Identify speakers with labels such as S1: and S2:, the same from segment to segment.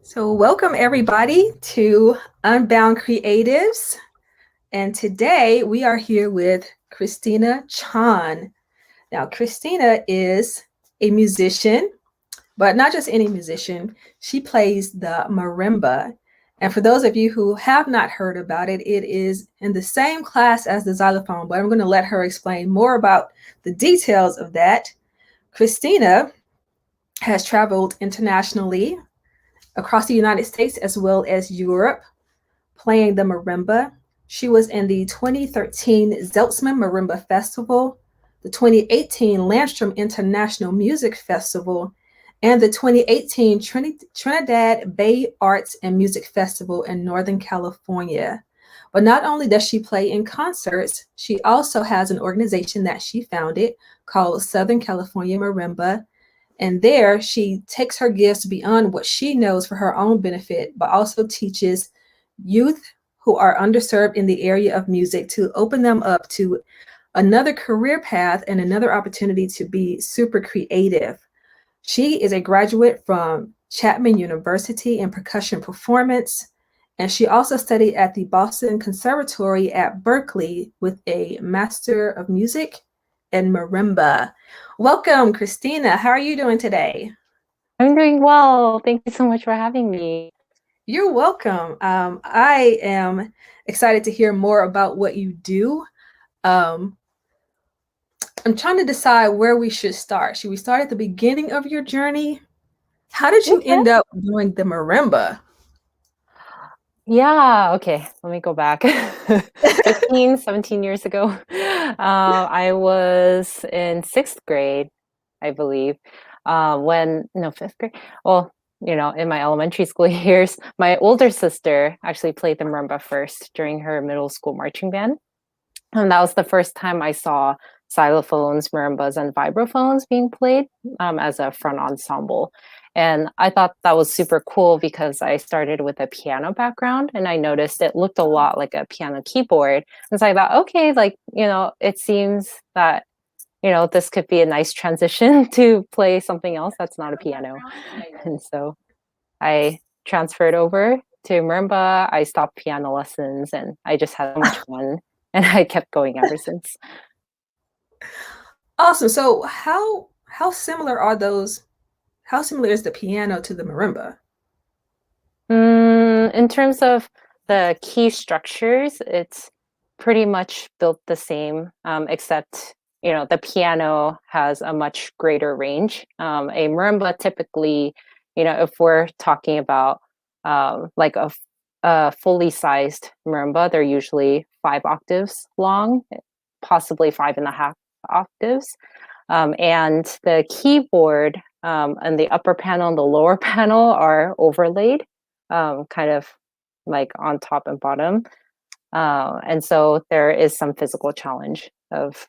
S1: So, welcome everybody to Unbound Creatives. And today we are here with Christina Cheon. Now, Christina is a musician, but not just any musician. She plays the marimba. And for those of you who have not heard about it, it is in the same class as the xylophone, but I'm going to let her explain more about the details of that. Christina has traveled internationally across the United States as well as Europe, playing the marimba. She was in the 2013 Zeltsman Marimba Festival, the 2018 Lansum International Music Festival, and the 2018 Trinidad Bay Arts and Music Festival in Northern California. But not only does she play in concerts, she also has an organization that she founded called Southern California Marimba. And there she takes her gifts beyond what she knows for her own benefit, but also teaches youth who are underserved in the area of music to open them up to another career path and another opportunity to be super creative. She is a graduate from Chapman University in percussion performance, and she also studied at the Boston Conservatory at Berkeley with a Master of Music and Marimba. Welcome, Christina. How are you doing today?
S2: I'm doing well. Thank you so much for having me.
S1: You're welcome. I am excited to hear more about what you do. Um, I'm trying to decide where we should start. Should we start at the beginning of your journey? How did you
S2: Okay.
S1: end up doing the marimba?
S2: Yeah, okay. Let me go back. 15, 17 years ago. I was in sixth grade, I believe. No, fifth grade. Well, in my elementary school years, my older sister actually played the marimba first during her middle school marching band. And that was the first time I saw xylophones, marimbas, and vibraphones being played as a front ensemble. And I thought that was super cool because I started with a piano background and I noticed it looked a lot like a piano keyboard. And so I thought, okay, it seems that, this could be a nice transition to play something else that's not a piano. And so I transferred over to marimba. I stopped piano lessons and I just had so much fun. And I kept going ever since.
S1: Awesome. So how similar are those? How similar is the piano to the marimba?
S2: In terms of the key structures, it's pretty much built the same, except the piano has a much greater range. A marimba typically, if we're talking about like a fully sized marimba, they're usually 5 octaves long, possibly 5.5 octaves. And the keyboard and the upper panel and the lower panel are overlaid, kind of like on top and bottom. And so there is some physical challenge of,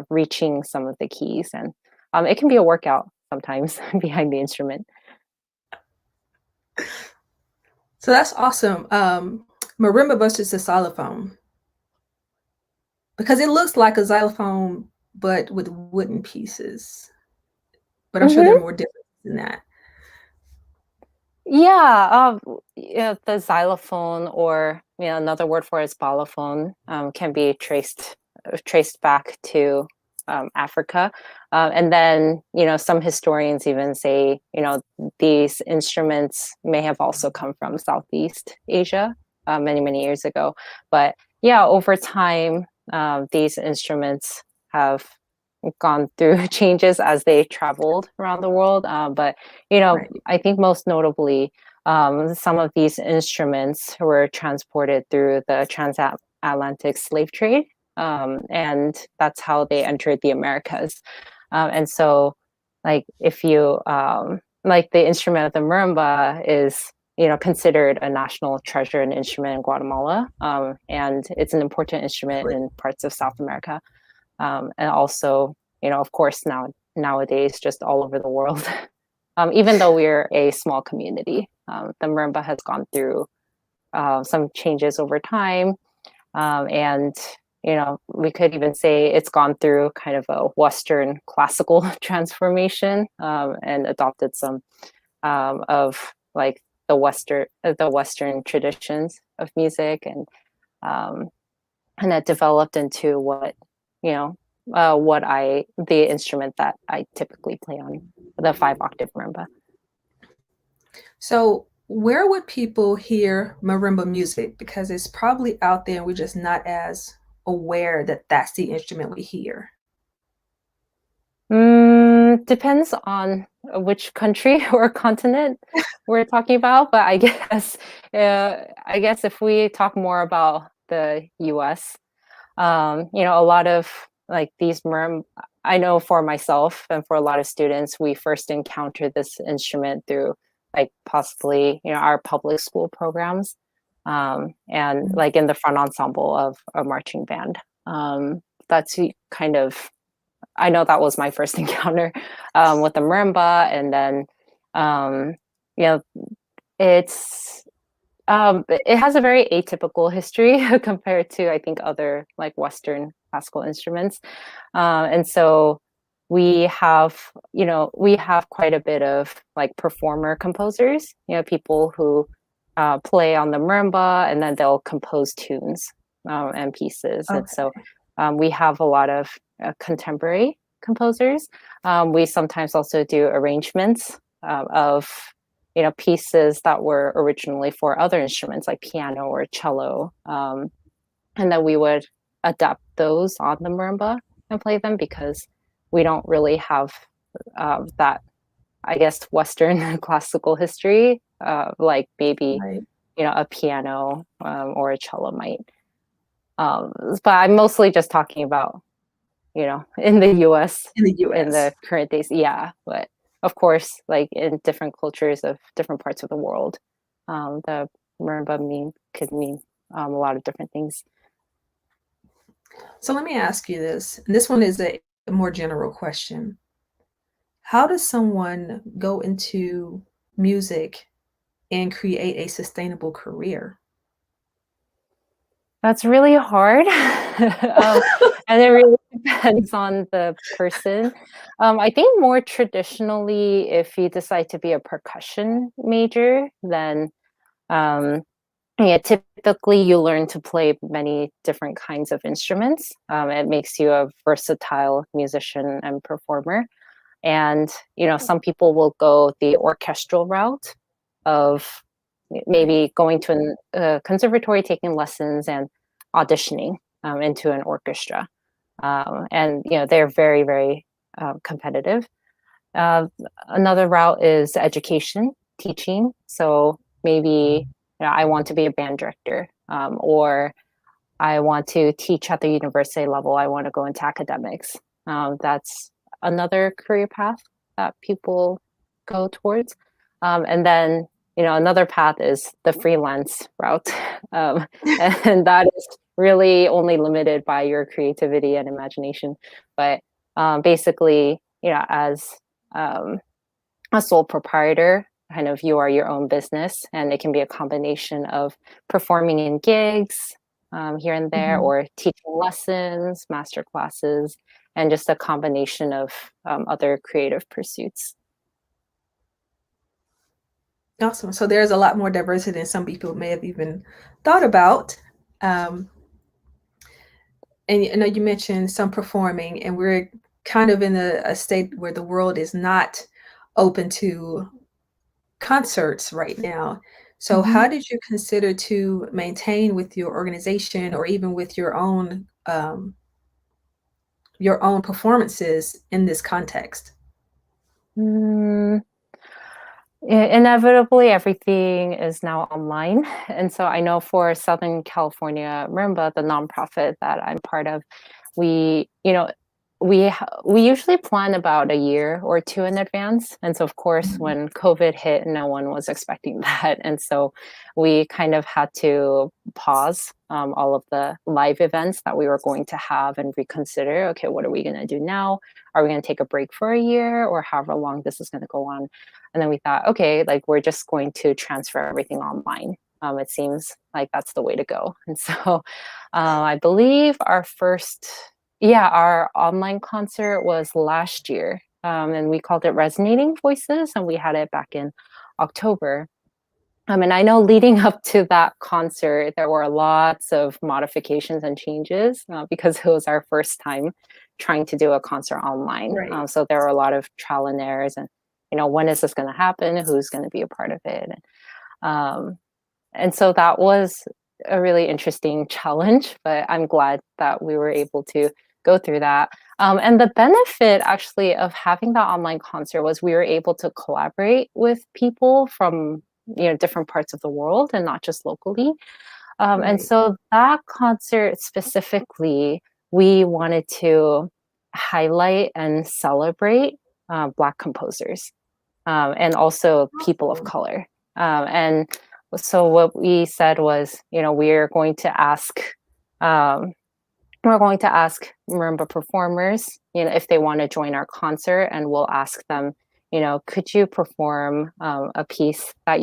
S2: reaching some of the keys. And it can be a workout sometimes behind the instrument.
S1: So that's awesome. Marimba versus the xylophone, because it looks like a xylophone but with wooden pieces. But I'm sure there are
S2: Hmm.
S1: more differences than that.
S2: Yeah, the xylophone, or another word for it is balafon, can be traced back to Africa, and then some historians even say these instruments may have also come from Southeast Asia many years ago. But yeah, over time, these instruments have gone through changes as they traveled around the world. But
S1: Right.
S2: I think most notably, some of these instruments were transported through the transatlantic slave trade, and that's how they entered the Americas. And so, like, if you like, the instrument of the marimba is considered a national treasure and instrument in Guatemala, and it's an important instrument in parts of South America, and also of course nowadays just all over the world. Even though we're a small community, the marimba has gone through some changes over time, and we could even say it's gone through kind of a Western classical transformation, and adopted some of like the Western traditions of music, and that developed into the instrument that I typically play on, the 5-octave marimba.
S1: So where would people hear marimba music? Because it's probably out there and we're just not as aware that that's the instrument we hear.
S2: Depends on which country or continent we're talking about, but I guess if we talk more about the U.S., a lot of like these marimba. I know for myself and for a lot of students, we first encountered this instrument through like possibly our public school programs, and like in the front ensemble of a marching band. That's kind of I know that was my first encounter with the marimba, and then you know it's it has a very atypical history compared to I think other like Western classical instruments, and so we have quite a bit of like performer composers, people who play on the marimba and then they'll compose tunes and pieces, and
S1: Okay.
S2: so we have a lot of contemporary composers. We sometimes also do arrangements of pieces that were originally for other instruments like piano or cello, and then we would adapt those on the marimba and play them because we don't really have that, I guess, Western classical history, like maybe
S1: Right.
S2: a piano or a cello might. But I'm mostly just talking about in the US
S1: In the
S2: in
S1: US.
S2: the current days. Yeah. But of course, like in different cultures of different parts of the world, the marimba could mean a lot of different things.
S1: So let me ask you this. And this one is a more general question. How does someone go into music and create a sustainable career?
S2: That's really hard. And it really depends on the person. I think more traditionally, if you decide to be a percussion major, then yeah, typically you learn to play many different kinds of instruments. It makes you a versatile musician and performer. And, some people will go the orchestral route of maybe going to a conservatory, taking lessons, and auditioning into an orchestra. And, they're very, very competitive. Uh, Another route is education, teaching. So maybe I want to be a band director, or I want to teach at the university level. I want to go into academics. That's another career path that people go towards. And then, another path is the freelance route. And that is really only limited by your creativity and imagination. But basically, as um, a sole proprietor, kind of you are your own business, and it can be a combination of performing in gigs here and there,
S1: Mhm.
S2: or teaching lessons, master classes, and just a combination of other creative pursuits.
S1: Awesome. So there's a lot more diversity than some people may have even thought about. Um, and you mentioned some performing, and we're kind of in a state where the world is not open to concerts right now. So
S2: Mhm.
S1: how did you consider to maintain with your organization or even with your own performances in this context?
S2: Mm, Inevitably, everything is now online. And so I know for Southern California Marimba, the nonprofit that I'm part of, we, you know, we usually plan about a year or two in advance. And so, of course,
S1: Mhm.
S2: when COVID hit, no one was expecting that. And so we kind of had to pause all of the live events that we were going to have and reconsider, okay, what are we going to do now? Are we going to take a break for a year or however long this is going to go on? And then we thought, okay, like we're just going to transfer everything online. It seems like that's the way to go. And so I believe our online concert was last year. And we called it Resonating Voices, and we had it back in October. And I know leading up to that concert, there were lots of modifications and changes because it was our first time trying to do a concert online.
S1: Right.
S2: So there were a lot of trial and errors, and when is this going to happen? Who's going to be a part of it? Um, and so that was a really interesting challenge, but I'm glad that we were able to go through that. And the benefit actually of having that online concert was we were able to collaborate with people from different parts of the world and not just locally. And
S1: Right.
S2: so that concert specifically, we wanted to highlight and celebrate Black composers and also people of
S1: Awesome.
S2: color. And so what we said was, um, we're going to ask marimba performers, if they want to join our concert, and we'll ask them, could you perform a piece that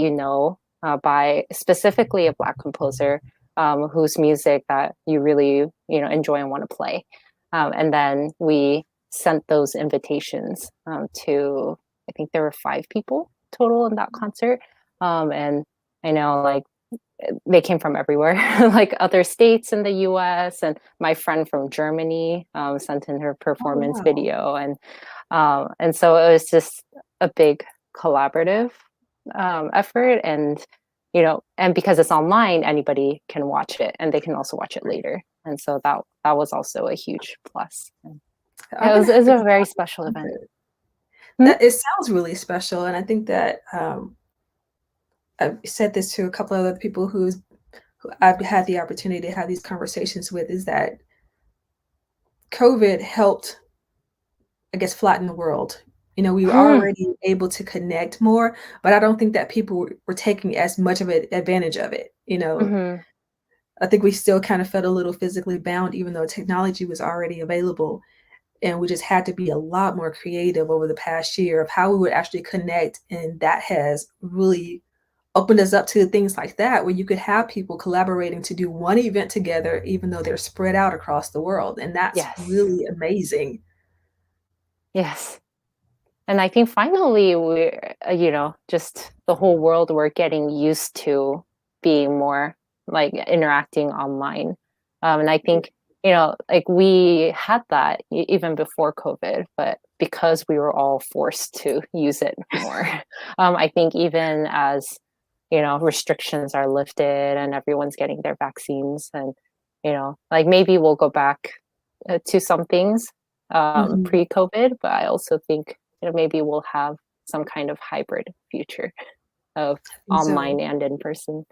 S2: by specifically a Black composer whose music that you really enjoy and want to play, and then we sent those invitations to, I think there were 5 people total in that concert, and I know like they came from everywhere, like other states in the US. And my friend from Germany sent in her
S1: Oh,
S2: performance
S1: wow.
S2: video. And so it was just a big collaborative effort. And because it's online, anybody can watch it and they can also watch it
S1: Right.
S2: later. And so that was also a huge plus. And
S1: I'm
S2: it
S1: gonna
S2: was
S1: have to
S2: a
S1: go
S2: very
S1: back
S2: special
S1: and
S2: event.
S1: listen.
S2: Hmm?
S1: That it sounds really special, and I think that I've said this to a couple of other people who I've had the opportunity to have these conversations with, is that COVID helped, I guess, flatten the world. We were
S2: Hmm.
S1: already able to connect more, but I don't think that people were taking as much of an advantage of it.
S2: Hmm.
S1: I think we still kind of felt a little physically bound, even though technology was already available. And we just had to be a lot more creative over the past year of how we would actually connect. And that has really opened us up to things like that, where you could have people collaborating to do one event together, even though they're spread out across the world. And that's
S2: Yes.
S1: really amazing.
S2: Yes. And I think finally we're, just the whole world, we're getting used to being more like interacting online. And I think, like we had that even before COVID, but because we were all forced to use it more, I think even as, restrictions are lifted and everyone's getting their vaccines and, like maybe we'll go back to some things
S1: Mhm.
S2: pre-COVID, but I also think maybe we'll have some kind of hybrid future of
S1: And so,
S2: online and in person.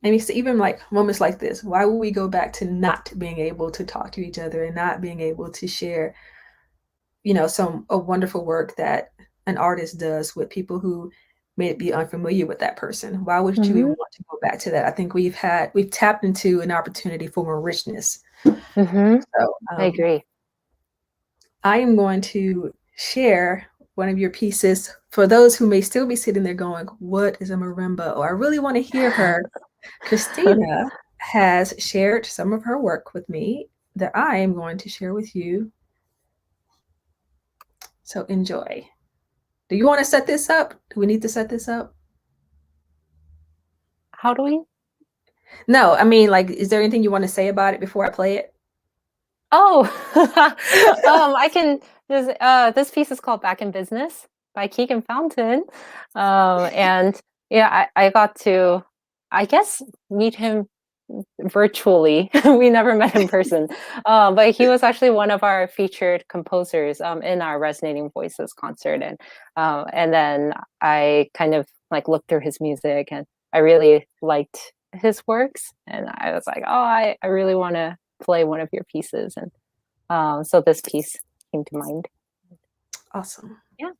S1: and it's even like moments like this, why would we go back to not being able to talk to each other and not being able to share, some a wonderful work that an artist does with people who may be unfamiliar with that person? Why would you even
S2: Hmm.
S1: want to go back to that? I think we've tapped into an opportunity for more richness.
S2: Hmm.
S1: So
S2: I agree.
S1: I am going to share one of your pieces for those who may still be sitting there going, "What is a marimba?" Or I really want to hear her. Christina has shared some of her work with me that I am going to share with you. So enjoy. Do you want to set this up? Do we need to set this up?
S2: How do we?
S1: No, I mean, like, is there anything you want to say about it before I play it?
S2: Oh, I can. This piece is called "Back in Business" by Keegan Fountain, and yeah, I got to, I guess, meet him virtually. We never met in person, but he was actually one of our featured composers in our Resonating Voices concert, and then I kind of like looked through his music, and I really liked his works, and I was like, oh, I really want to play one of your pieces, and so this piece came to mind.
S1: Awesome.
S2: Yeah.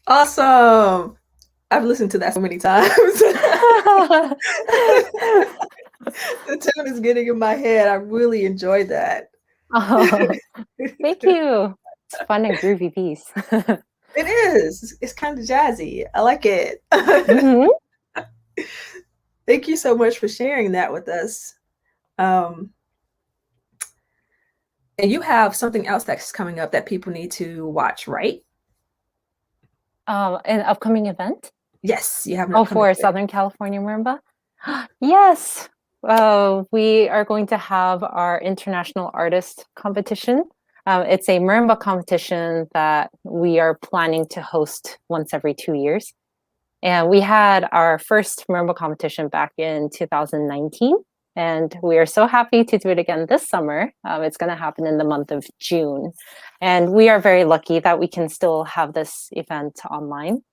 S1: Awesome. I've listened to that so many times. The tune is getting in my head. I really enjoyed that.
S2: Oh, thank you. It's fun and groovy piece.
S1: It is. It's kind of jazzy. I like it.
S2: Hmm.
S1: Thank you so much for sharing that with us. Um, and you have something else that's coming up that people need to watch, right?
S2: An upcoming event?
S1: Yes, you have an
S2: Oh,
S1: upcoming
S2: for
S1: event.
S2: Southern California Marimba? Yes. We are going to have our international artist competition. It's a marimba competition that we are planning to host once every 2 years. And we had our first marimba competition back in 2019. And we are so happy to do it again this summer. It's going to happen in the month of June. And we are very lucky that we can still have this event online,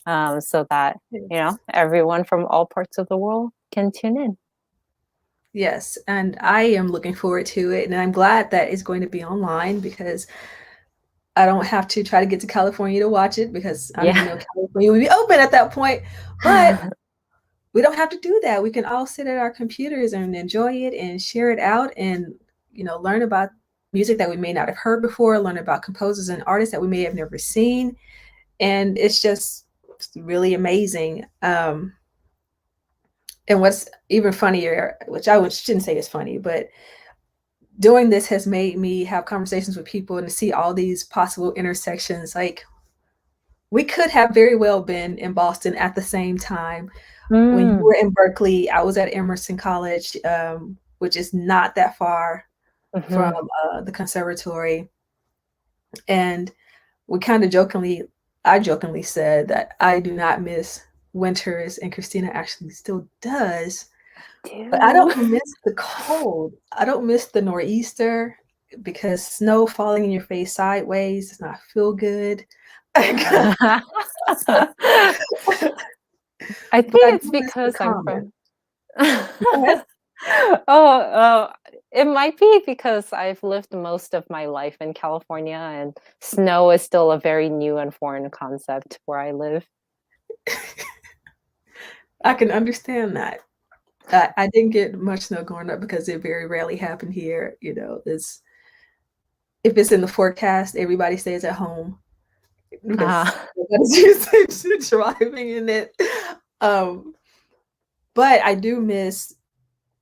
S2: so that,
S1: Yes.
S2: everyone from all parts of the world can tune in.
S1: Yes, and I am looking forward to it, and I'm glad that it's going to be online because I don't have to try to get to California to watch it because I don't even know
S2: Yeah.
S1: if California will be open at that point. But we don't have to do that. We can all sit at our computers and enjoy it and share it out and learn about music that we may not have heard before, learn about composers and artists that we may have never seen. And it's just really amazing. And what's even funnier, which shouldn't say is funny, but doing this has made me have conversations with people and to see all these possible intersections. Like we could have very well been in Boston at the same time. When you
S2: Mm.
S1: were in Berkeley, I was at Emerson College, which is not that far from
S2: Hmm.
S1: the conservatory. And I jokingly said that I do not miss winters, and Christina actually still does. But I
S2: Do.
S1: don't miss the cold. I don't miss the nor'easter because snow falling in your face sideways does not feel good. But
S2: I think
S1: I
S2: it's
S1: do miss the
S2: because I'm
S1: calmness.
S2: from.
S1: Go ahead.
S2: Oh, it might be because I've lived most of my life in California, and snow is still a very new and foreign concept where I live.
S1: I can understand that. I didn't get much snow growing up because it very rarely happened here. It's if it's in the forecast, everybody stays at home because
S2: Ah.
S1: nobody's used to driving in it. Um, but I do miss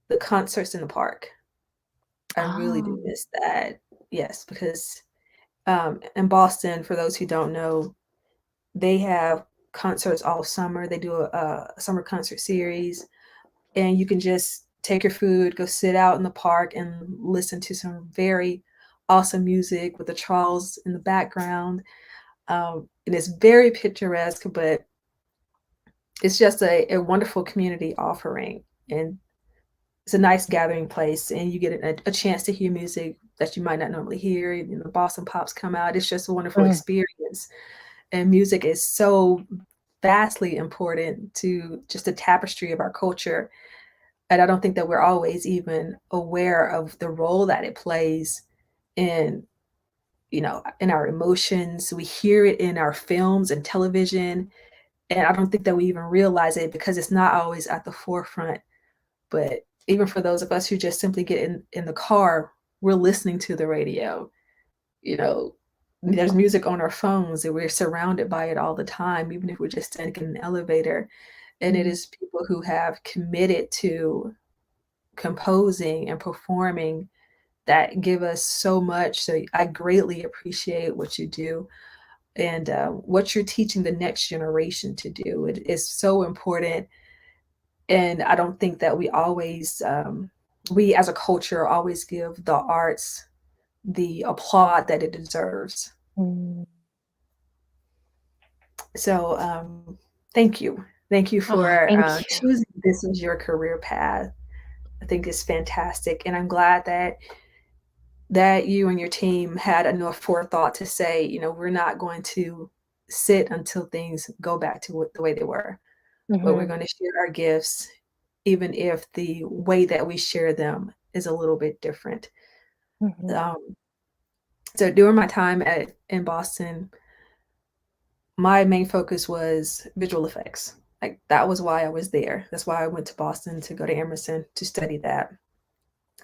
S1: the concerts in the park. I really do
S2: Oh.
S1: miss that. Yes, because in Boston, for those who don't know, they have concerts all summer. They do a summer concert series, and you can just take your food, go sit out in the park, and listen to some very awesome music with the Charles in the background. And it's very picturesque, but it's just a wonderful community offering. And it's a nice gathering place, and you get a chance to hear music that you might not normally hear. The Boston Pops come out. It's just a wonderful
S2: Mm.
S1: experience. And music is so vastly important to just the tapestry of our culture. And I don't think that we're always even aware of the role that it plays in, in our emotions. We hear it in our films and television. And I don't think that we even realize it because it's not always at the forefront. But even for those of us who just simply get in the car, we're listening to the radio. You know, there's music on our phones and we're surrounded by it all the time, even if we're just standing in an elevator. And it
S2: Mm.
S1: is people who have committed to composing and performing that give us so much. So I greatly appreciate what you do and what you're teaching the next generation to do. It is so important. And I don't think that we as a culture always give the arts the applaud that it deserves.
S2: Mm.
S1: So thank you. Thank you
S2: Oh,
S1: for
S2: thank you.
S1: choosing this as your career path. I think it's fantastic. And I'm glad that you and your team had enough forethought to say, we're not going to sit until things go back to the way they were, but we're
S2: Hmm.
S1: going to share our gifts, even if the way that we share them is a little bit different.
S2: Hmm.
S1: Um, so during my time in Boston, my main focus was visual effects. Like that was why I was there. That's why I went to Boston to go to Emerson to study that.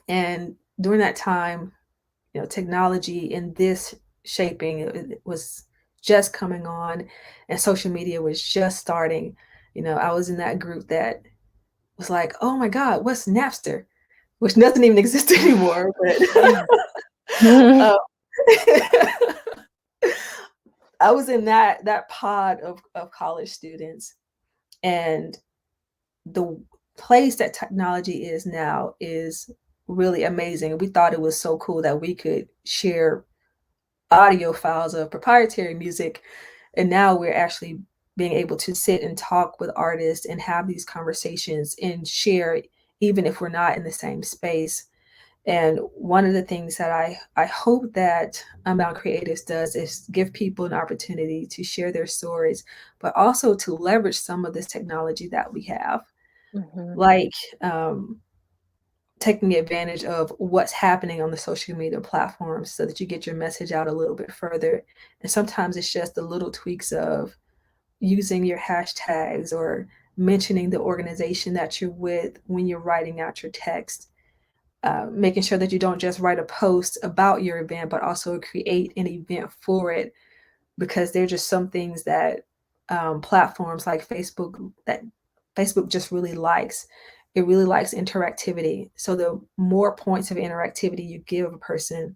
S1: And during that time, technology in this shaping, it was just coming on, and social media was just starting. I was in that group that was like, oh my God, what's Napster? Which doesn't even exist anymore, but uh, I was in that pod of college students, and the place that technology is now is really amazing. We thought it was so cool that we could share audio files of proprietary music, and now we're actually being able to sit and talk with artists and have these conversations and share, even if we're not in the same space. And one of the things that I hope that Unbound Creatives does is give people an opportunity to share their stories, but also to leverage some of this technology that we have,
S2: Mhm.
S1: like taking advantage of what's happening on the social media platforms so that you get your message out a little bit further. And sometimes it's just the little tweaks of using your hashtags or mentioning the organization that you're with when you're writing out your text. Making sure that you don't just write a post about your event, but also create an event for it, because there are just some things that platforms like Facebook just really likes. It really likes interactivity. So the more points of interactivity you give a person,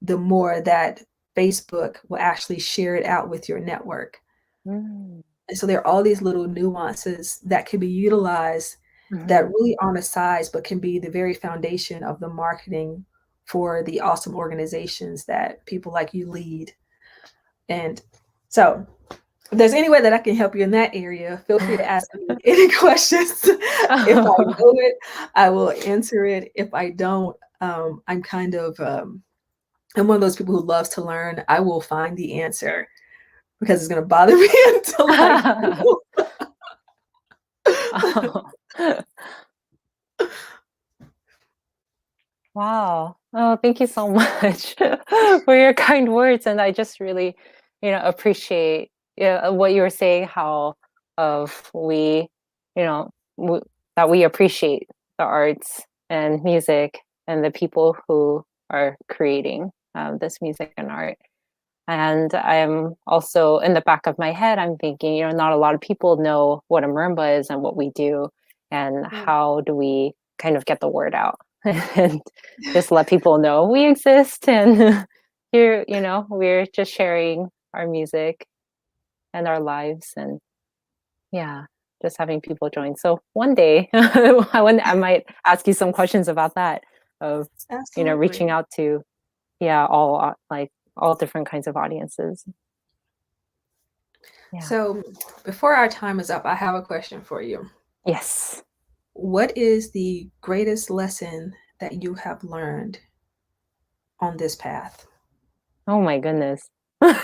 S1: the more that Facebook will actually share it out with your network.
S2: Mm.
S1: And so there are all these little nuances that can be utilized that
S2: Mhm.
S1: really aren't a size, but can be the very foundation of the marketing for the awesome organizations that people like you lead. And so if there's any way that I can help you in that area, feel free to ask me any questions. If I know it, I will answer it. If I don't, I'm kind of I'm one of those people who loves to learn. I will find the answer because it's going to bother me until I do.
S2: Oh. Wow. Oh, thank you so much for your kind words. And I just really, appreciate what you were saying, how of we, you know, w that we appreciate the arts and music and the people who are creating this music and art. And I'm also in the back of my head, I'm thinking, not a lot of people know what a marimba is and what we do, and
S1: Right.
S2: how do we kind of get the word out and just let people know we exist and here, we're just sharing our music and our lives and yeah, just having people join. So one day I might ask you some questions about that of, reaching
S1: Absolutely.
S2: out to yeah, all like all different kinds of audiences. Yeah.
S1: So before our time is up, I have a question for you.
S2: Yes.
S1: What is the greatest lesson that you have learned on this path?
S2: Oh my goodness. That's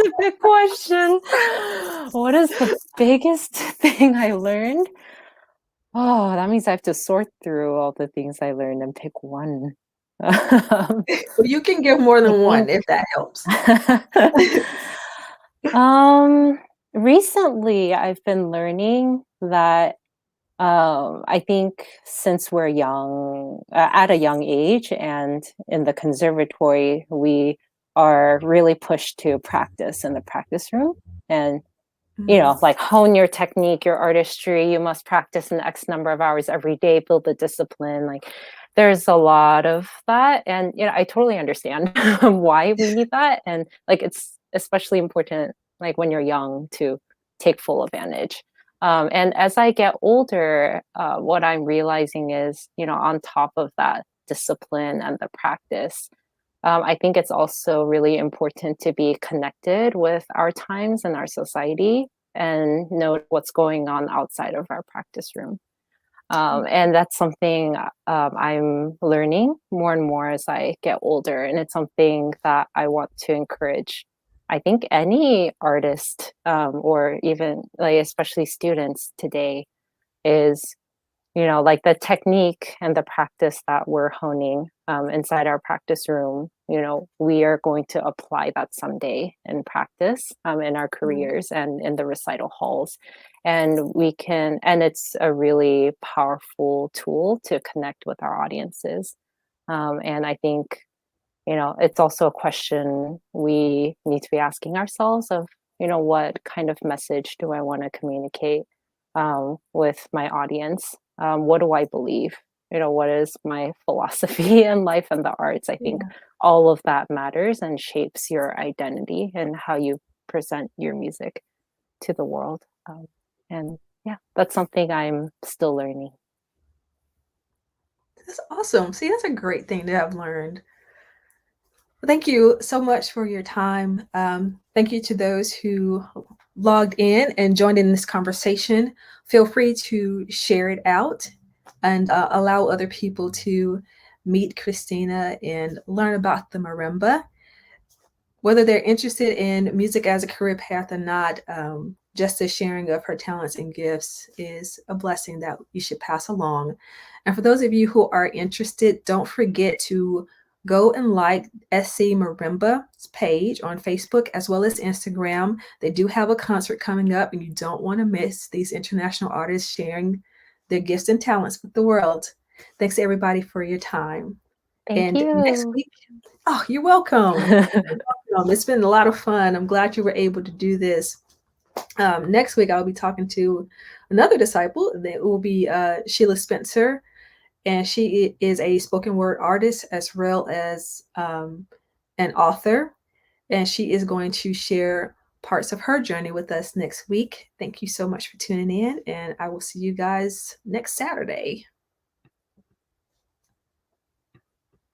S2: a big question. What is the biggest thing I learned? Oh, that means I have to sort through all the things I learned and pick one. I
S1: Well, you can give more than one
S2: think
S1: if that helps.
S2: um recently I've been learning that I think since we're young, at a young age, and in the conservatory, we are really pushed to practice in the practice room and,
S1: Mhm.
S2: like hone your technique, your artistry. You must practice an X number of hours every day, build the discipline. Like there's a lot of that. And, I totally understand why we need that. And like it's especially important, like when you're young, to take full advantage. And as I get older, what I'm realizing is, on top of that discipline and the practice, I think it's also really important to be connected with our times and our society and know what's going on outside of our practice room. And that's something I'm learning more and more as I get older. And it's something that I want to encourage. I think any artist or even like especially students today is, like the technique and the practice that we're honing inside our practice room, we are going to apply that someday in practice in our careers and in the recital halls. And and it's a really powerful tool to connect with our audiences. And I think, it's also a question we need to be asking ourselves of, what kind of message do I want to communicate with my audience? What do I believe? What is my philosophy in life and the arts? I think
S1: Yeah.
S2: all of that matters and shapes your identity and how you present your music to the world. And yeah, that's something I'm still learning.
S1: That's awesome. See, that's a great thing to have learned. Thank you so much for your time. Thank you to those who logged in and joined in this conversation. Feel free to share it out and allow other people to meet Christina and learn about the marimba. Whether they're interested in music as a career path or not, just the sharing of her talents and gifts is a blessing that you should pass along. And for those of you who are interested, don't forget to go and like SC Marimba's page on Facebook as well as Instagram. They do have a concert coming up, and you don't want to miss these international artists sharing their gifts and talents with the world. Thanks everybody for your time.
S2: Thank
S1: And next
S2: you.
S1: week, oh, you're welcome. It's been a lot of fun. I'm glad you were able to do this. Next week, I'll be talking to another disciple. That will be Sheila Spencer, and she is a spoken word artist as well as an author. And she is going to share parts of her journey with us next week. Thank you so much for tuning in, and I will see you guys next Saturday.